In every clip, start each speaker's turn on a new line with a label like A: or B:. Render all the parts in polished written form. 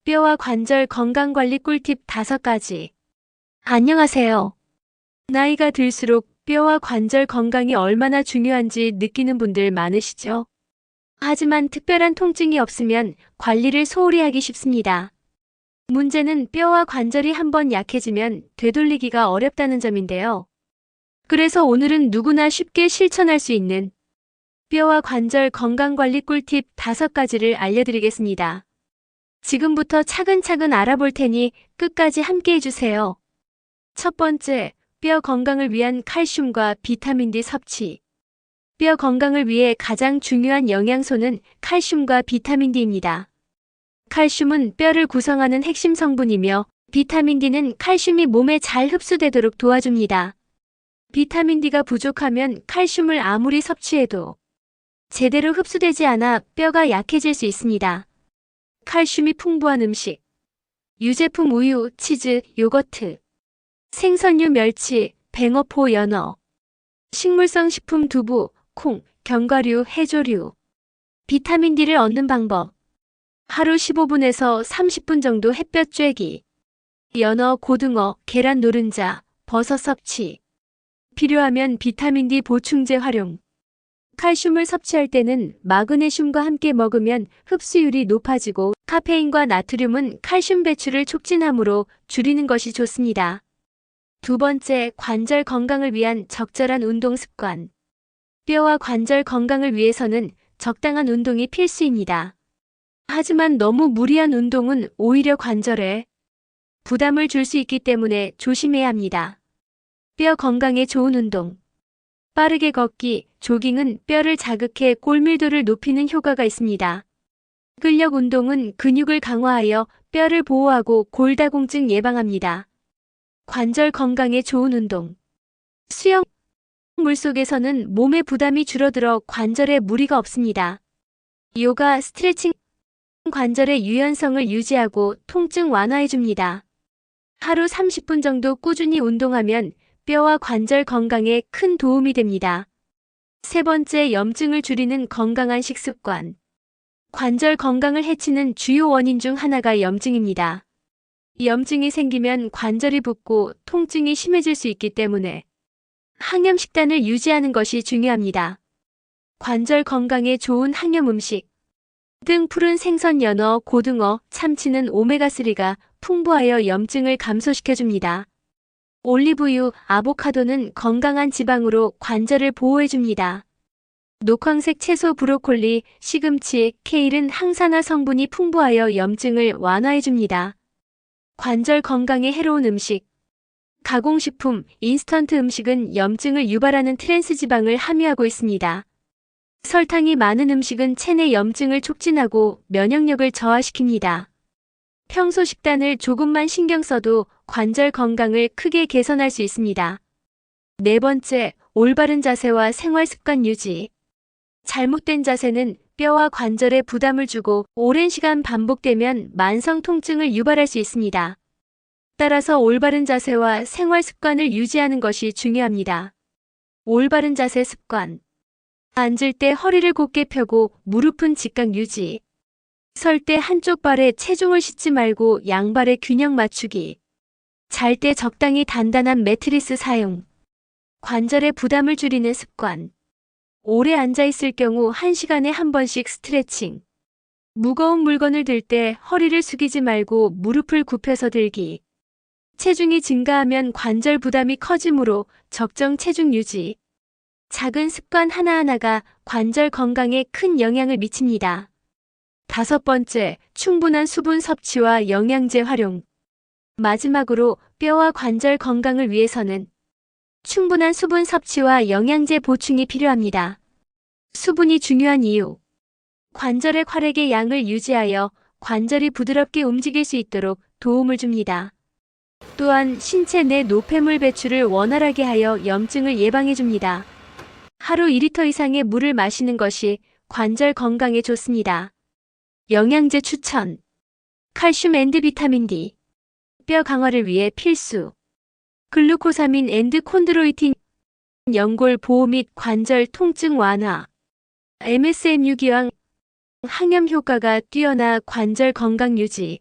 A: 뼈와 관절 건강관리 꿀팁 5가지. 안녕하세요. 나이가 들수록 뼈와 관절 건강이 얼마나 중요한지 느끼는 분들 많으시죠? 하지만 특별한 통증이 없으면 관리를 소홀히 하기 쉽습니다. 문제는 뼈와 관절이 한번 약해지면 되돌리기가 어렵다는 점인데요. 그래서 오늘은 누구나 쉽게 실천할 수 있는 뼈와 관절 건강관리 꿀팁 5가지를 알려드리겠습니다. 지금부터 차근차근 알아볼 테니 끝까지 함께 해주세요. 첫 번째, 뼈 건강을 위한 칼슘과 비타민 D 섭취. 뼈 건강을 위해 가장 중요한 영양소는 칼슘과 비타민 D입니다. 칼슘은 뼈를 구성하는 핵심 성분이며 비타민 D는 칼슘이 몸에 잘 흡수되도록 도와줍니다. 비타민 D가 부족하면 칼슘을 아무리 섭취해도 제대로 흡수되지 않아 뼈가 약해질 수 있습니다. 칼슘이 풍부한 음식. 유제품 우유, 치즈, 요거트, 생선류 멸치, 뱅어포 연어, 식물성 식품 두부, 콩, 견과류, 해조류. 비타민 D를 얻는 방법. 하루 15분에서 30분 정도 햇볕 쬐기. 연어, 고등어, 계란 노른자, 버섯 섭취. 필요하면 비타민 D 보충제 활용. 칼슘을 섭취할 때는 마그네슘과 함께 먹으면 흡수율이 높아지고 카페인과 나트륨은 칼슘 배출을 촉진하므로 줄이는 것이 좋습니다. 두 번째, 관절 건강을 위한 적절한 운동 습관. 뼈와 관절 건강을 위해서는 적당한 운동이 필수입니다. 하지만 너무 무리한 운동은 오히려 관절에 부담을 줄 수 있기 때문에 조심해야 합니다. 뼈 건강에 좋은 운동. 빠르게 걷기, 조깅은 뼈를 자극해 골밀도를 높이는 효과가 있습니다. 근력 운동은 근육을 강화하여 뼈를 보호하고 골다공증 예방합니다. 관절 건강에 좋은 운동. 수영. 물속에서는 몸의 부담이 줄어들어 관절에 무리가 없습니다. 요가, 스트레칭. 관절의 유연성을 유지하고 통증 완화해줍니다. 하루 30분 정도 꾸준히 운동하면 뼈와 관절 건강에 큰 도움이 됩니다. 세 번째, 염증을 줄이는 건강한 식습관. 관절 건강을 해치는 주요 원인 중 하나가 염증입니다. 염증이 생기면 관절이 붓고 통증이 심해질 수 있기 때문에 항염 식단을 유지하는 것이 중요합니다. 관절 건강에 좋은 항염 음식. 등 푸른 생선, 연어, 고등어, 참치는 오메가3가 풍부하여 염증을 감소시켜줍니다. 올리브유, 아보카도는 건강한 지방으로 관절을 보호해줍니다. 녹황색 채소, 브로콜리, 시금치, 케일은 항산화 성분이 풍부하여 염증을 완화해줍니다. 관절 건강에 해로운 음식. 가공식품, 인스턴트 음식은 염증을 유발하는 트랜스 지방을 함유하고 있습니다. 설탕이 많은 음식은 체내 염증을 촉진하고 면역력을 저하시킵니다. 평소 식단을 조금만 신경 써도 관절 건강을 크게 개선할 수 있습니다. 네 번째, 올바른 자세와 생활 습관 유지. 잘못된 자세는 뼈와 관절에 부담을 주고 오랜 시간 반복되면 만성 통증을 유발할 수 있습니다. 따라서 올바른 자세와 생활 습관을 유지하는 것이 중요합니다. 올바른 자세 습관. 앉을 때 허리를 곧게 펴고 무릎은 직각 유지. 설 때 한쪽 발에 체중을 싣지 말고 양발의 균형 맞추기. 잘 때 적당히 단단한 매트리스 사용. 관절의 부담을 줄이는 습관. 오래 앉아 있을 경우 1시간에 한 번씩 스트레칭. 무거운 물건을 들 때 허리를 숙이지 말고 무릎을 굽혀서 들기. 체중이 증가하면 관절 부담이 커지므로 적정 체중 유지. 작은 습관 하나하나가 관절 건강에 큰 영향을 미칩니다. 다섯 번째, 충분한 수분 섭취와 영양제 활용. 마지막으로 뼈와 관절 건강을 위해서는 충분한 수분 섭취와 영양제 보충이 필요합니다. 수분이 중요한 이유. 관절의 활액의 양을 유지하여 관절이 부드럽게 움직일 수 있도록 도움을 줍니다. 또한 신체 내 노폐물 배출을 원활하게 하여 염증을 예방해 줍니다. 하루 2리터 이상의 물을 마시는 것이 관절 건강에 좋습니다. 영양제 추천. 칼슘 앤드 비타민 D. 뼈 강화를 위해 필수. 글루코사민 앤드 콘드로이틴. 연골 보호 및 관절 통증 완화. MSM 유기왕. 항염 효과가 뛰어나 관절 건강 유지.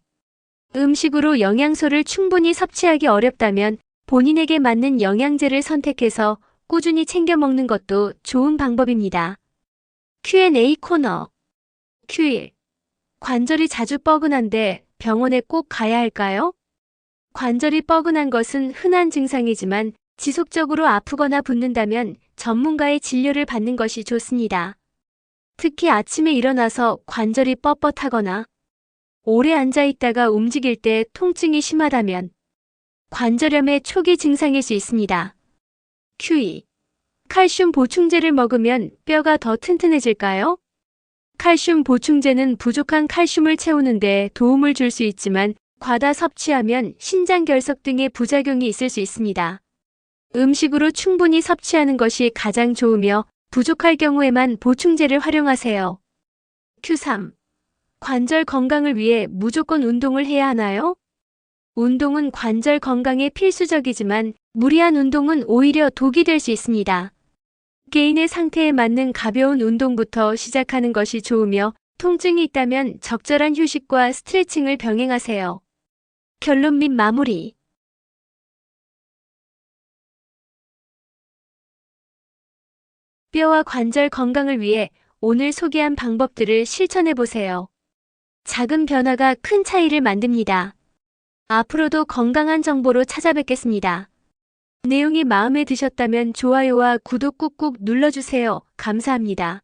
A: 음식으로 영양소를 충분히 섭취하기 어렵다면 본인에게 맞는 영양제를 선택해서 꾸준히 챙겨 먹는 것도 좋은 방법입니다. Q&A 코너. Q1. 관절이 자주 뻐근한데 병원에 꼭 가야 할까요? 관절이 뻐근한 것은 흔한 증상이지만 지속적으로 아프거나 붓는다면 전문가의 진료를 받는 것이 좋습니다. 특히 아침에 일어나서 관절이 뻣뻣하거나 오래 앉아 있다가 움직일 때 통증이 심하다면 관절염의 초기 증상일 수 있습니다. Q2. 칼슘 보충제를 먹으면 뼈가 더 튼튼해질까요? 칼슘 보충제는 부족한 칼슘을 채우는 데 도움을 줄 수 있지만 과다 섭취하면 신장 결석 등의 부작용이 있을 수 있습니다. 음식으로 충분히 섭취하는 것이 가장 좋으며 부족할 경우에만 보충제를 활용하세요. Q3. 관절 건강을 위해 무조건 운동을 해야 하나요? 운동은 관절 건강에 필수적이지만 무리한 운동은 오히려 독이 될 수 있습니다. 개인의 상태에 맞는 가벼운 운동부터 시작하는 것이 좋으며 통증이 있다면 적절한 휴식과 스트레칭을 병행하세요. 결론 및 마무리. 뼈와 관절 건강을 위해 오늘 소개한 방법들을 실천해 보세요. 작은 변화가 큰 차이를 만듭니다. 앞으로도 건강한 정보로 찾아뵙겠습니다. 내용이 마음에 드셨다면 좋아요와 구독 꾹꾹 눌러주세요. 감사합니다.